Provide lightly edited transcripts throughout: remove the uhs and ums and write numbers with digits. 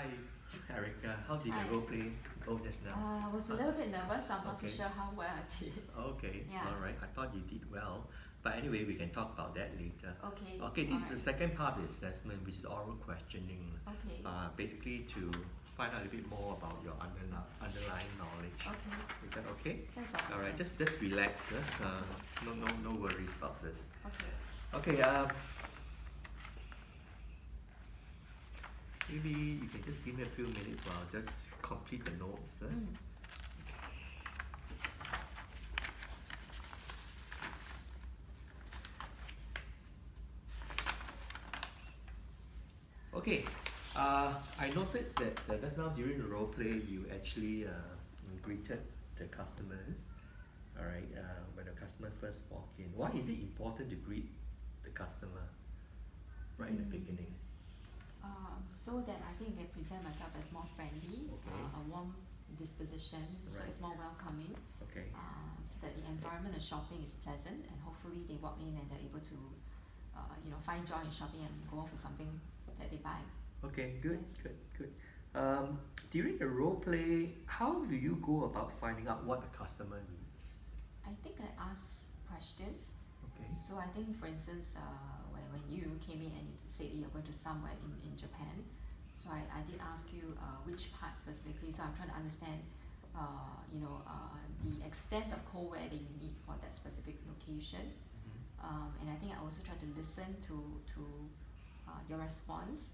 Hi, Erica. How did the Hi. role play go just now? I was a Huh? little bit nervous. I'm not too Okay. sure how well I did. Okay. Yeah. All right. I thought you did well, but anyway, we can talk about that later. Okay. Okay. This is the Alright. second part of the assessment, which is oral questioning. Okay. Basically to find out a bit more about your underlying knowledge. Okay. Is that okay? That's all. All right. Yes. Just relax. No worries about this. Okay. Okay. Maybe you can just give me a few minutes while I just complete the notes. Mm. Okay, I noted that just now during the role play, you actually greeted the customers. All right, when the customer first walk in, why is it important to greet the customer right in the beginning? So that I think I present myself as more friendly, Okay. a warm disposition, so Right. it's more welcoming. Okay. So that the environment of shopping is pleasant, and hopefully they walk in and they're able to, find joy in shopping and go off with something that they buy. Okay. Good. Yes. Good. During the role play, how do you go about finding out what the customer needs? I think I ask questions. Okay. So I think, for instance, when you came in and you said you're going to somewhere in Japan, so I did ask you which part specifically. So I'm trying to understand, the extent of cold wear that you need for that specific location. And I think I also tried to listen to your response.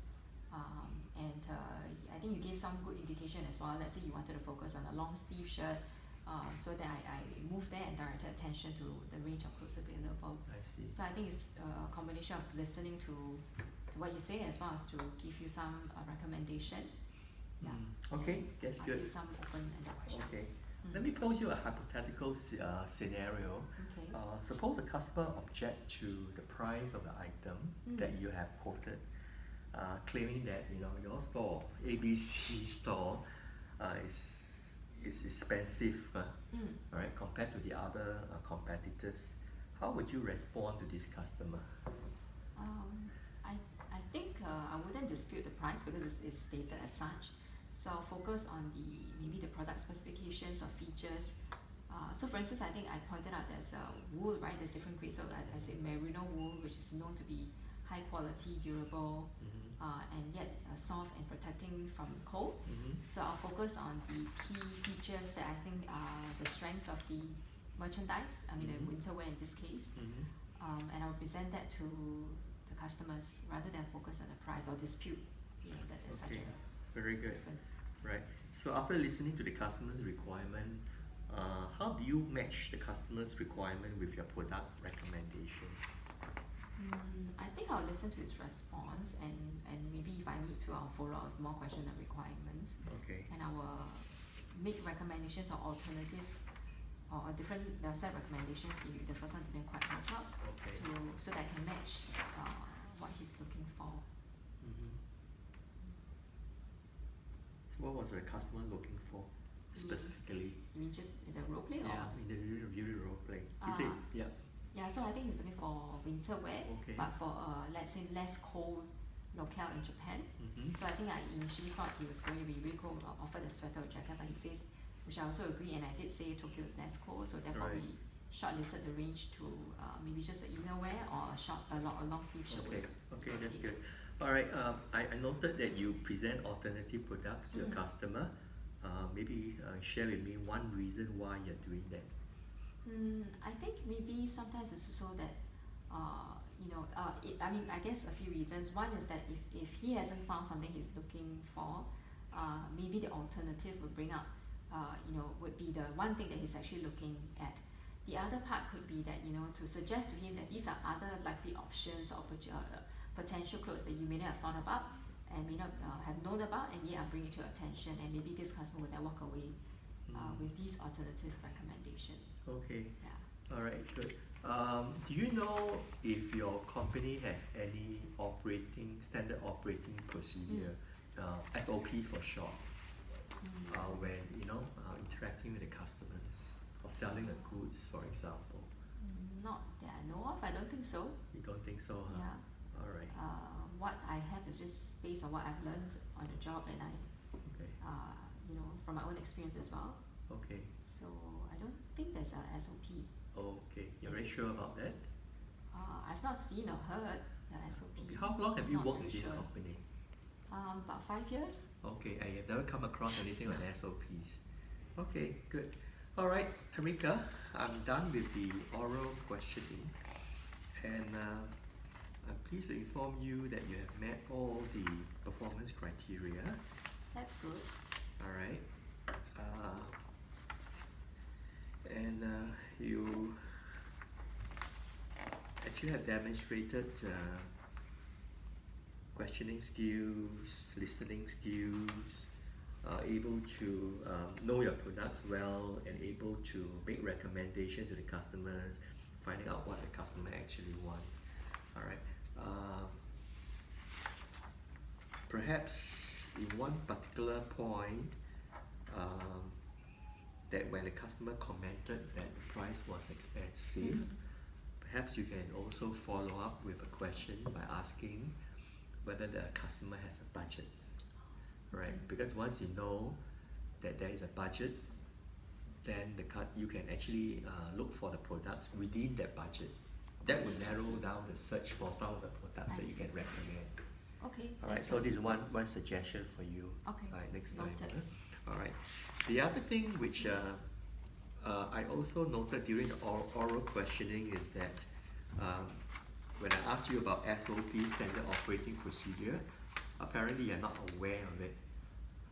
And I think you gave some good indication as well. Let's say you wanted to focus on a long sleeve shirt, so that I moved there and directed attention to the range of clothes available. I see. So I think it's a combination of listening to what you say as well as to give you some recommendation. Yeah. Okay, And that's ask good. you some open-ended questions. Okay. Mm. Let me pose you a hypothetical scenario. Okay. Suppose the customer object to the price of the item that you have quoted, claiming that your store, ABC store, is expensive, right, compared to the other competitors. How would you respond to this customer? I think I wouldn't dispute the price because it's stated as such. So I'll focus on maybe the product specifications or features. So for instance, I think I pointed out there's wool, right? There's different grades. So I say merino wool, which is known to be high quality, durable, and yet soft and protecting from cold. So I'll focus on the key features that I think are the strengths of the merchandise. I mean, the winter wear in this case. And I'll present that to the customers rather than focus on the price or dispute, that there's such Okay, a very good. difference. Right. So after listening to the customer's requirement, how do you match the customer's requirement with your product recommendation? I think I'll listen to his response and maybe if I need to, I'll follow up with more questions and requirements. Okay. And I will make recommendations or alternative or a different set of recommendations if the first one didn't quite match up, Okay. so that I can match what he's looking for. So what was the customer looking for specifically? You mean just in the role play or? Yeah, in the review role play. He said, yeah. Yeah, so I think he's looking for winter wear, Okay. but for let's say less cold locale in Japan. So I think I initially thought he was going to be really cold, offered a sweater or jacket, but he says, which I also agree, and I did say Tokyo is less cold, so therefore Right. we shortlisted the range to maybe just an inner wear or a long sleeve shirt. Okay, that's good. All right, I noted that you present alternative products to your customer. Maybe share with me one reason why you're doing that. I think maybe sometimes it's also that, I guess a few reasons. One is that if he hasn't found something he's looking for, maybe the alternative would bring up, would be the one thing that he's actually looking at. The other part could be that, to suggest to him that these are other likely options or potential clothes that you may not have thought about and may not have known about, and yet I'll bring it to your attention, and maybe this customer will then walk away with these alternative recommendations. Okay. Yeah. All right, good. Do you know if your company has any standard operating procedure, SOP for short, when interacting with the customers or selling the goods, for example? Not that I know of. I don't think so. You don't think so, huh? Yeah. All right. What I have is just based on what I've learned on the job, and from my own experience as well. Okay. So I don't think there's a SOP. Okay. You're very Yes. sure about that? I've not seen or heard the SOP. Okay. How long have you Not worked too in this sure. company? About 5 years. Okay, I have never come across anything on SOPs. Okay, good. All right, Erika, I'm done with the oral questioning, and I'm pleased to inform you that you have met all the performance criteria. That's good. All right, and you actually have demonstrated questioning skills, listening skills, able to know your products well, and able to make recommendations to the customers, finding out what the customer actually want. All right. Perhaps in one particular point, that when the customer commented that the price was expensive, perhaps you can also follow up with a question by asking whether the customer has a budget, right? Because once you know that there is a budget, then you can actually look for the products within that budget. That would narrow down the search for some of the products that you can recommend. Okay. All right, that's so good. this is one suggestion for you. Okay. All right, next time. Noted. All right. The other thing which I also noted during the oral questioning is that when I asked you about SOP, standard operating procedure, apparently you're not aware of it.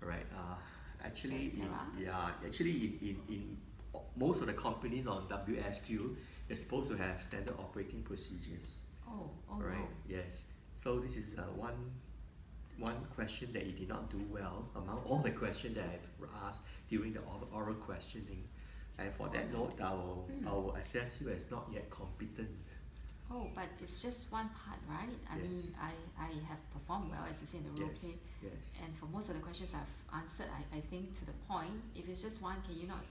All right. Actually, in most of the companies on WSQ, they're supposed to have standard operating procedures. Oh Right. no. Yes. So this is one question that you did not do well among all the questions that I've asked during the oral questioning. And for that note, I will assess you as not yet competent. Oh, but it's just one part, right? I Yes. mean, I have performed well, as you say, in the role Yes. play. Yes. And for most of the questions I've answered, I think to the point. If it's just one, can you not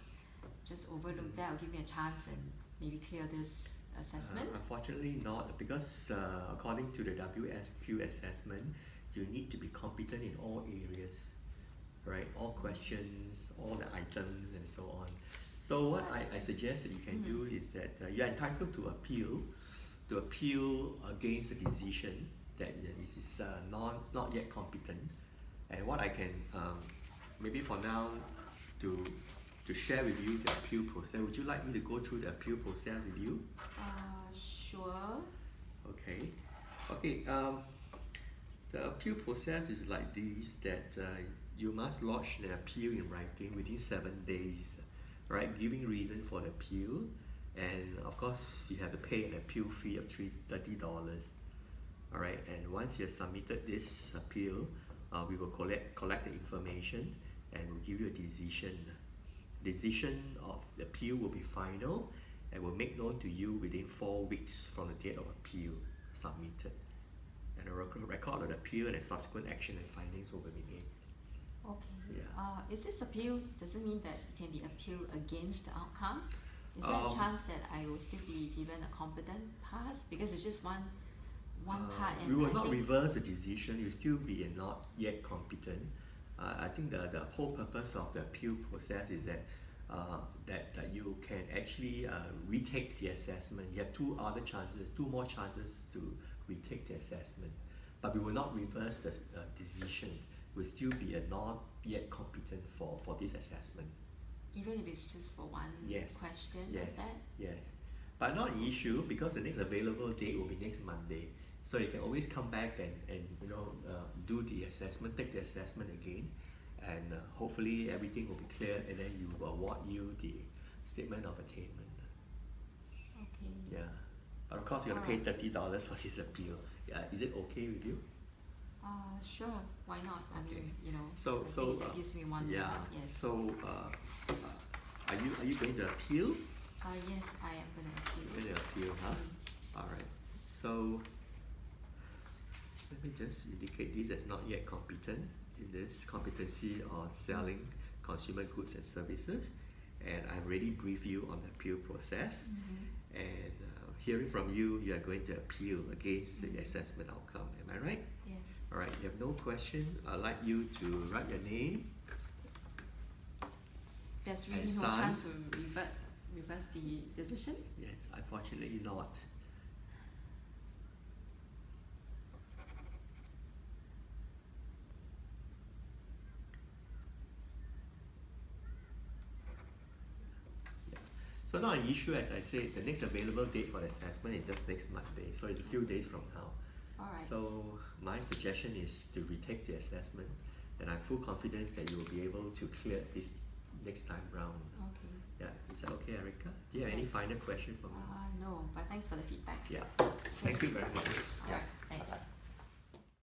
just overlook that or give me a chance and maybe clear this assessment? Unfortunately not, because according to the WSQ assessment, you need to be competent in all areas, right? All questions, all the items, and so on. So what I suggest that you can do is that you're entitled to appeal against a decision that this is not yet competent. And what I can maybe for now to share with you the appeal process. Would you like me to go through the appeal process with you? Sure. Okay. The appeal process is like this, that you must lodge the appeal in writing within 7 days, right? Giving reason for the appeal, and of course you have to pay an appeal fee of $30. All right, and once you have submitted this appeal, we will collect the information and we'll give you a decision. Decision of the appeal will be final and will make known to you within 4 weeks from the date of appeal submitted. And a record of the appeal and a subsequent action and findings will be made. Okay. Yeah. Is this appeal, does it mean that it can be appealed against the outcome? Is there a chance that I will still be given a competent pass? Because it's just one part, and we will I not think reverse the decision. You'll still be not yet competent. I think the whole purpose of the appeal process is that that you can actually retake the assessment. You have two more chances to retake the assessment. But we will not reverse the decision. We'll still be not yet competent for this assessment. even if it's just for one question like that? Yes. But not an issue, because the next available date will be next Monday. So you can always come back and do the assessment, take the assessment again, and hopefully everything will be clear, and then you will award you the statement of attainment. Okay. Yeah. But of course you're gonna pay $30 for this appeal. Yeah, is it okay with you? Sure, why not? I Okay. mean, So I think that gives me one yeah. yes. So are you going to appeal? Yes, I am gonna appeal. You're going to appeal, huh? Alright. So let me just indicate this as not yet competent in this competency on selling consumer goods and services, and I've already briefed you on the appeal process, and hearing from you, you are going to appeal against the assessment outcome. Am I right? Yes. Alright, you have no question. I'd like you to write your name there's really and no son. chance to reverse the decision? Yes, unfortunately not. Yeah. So not an issue, as I said, the next available date for the assessment is just next Monday, so it's a few days from now. Alright. So my suggestion is to retake the assessment, and I have full confidence that you will be able to clear this next time round. Okay. Yeah, is that okay, Erica? Do you have any Yes. final question for me? No, but thanks for the feedback. Yeah, thank you very much. Thanks. Yeah. Alright, thanks. Bye-bye.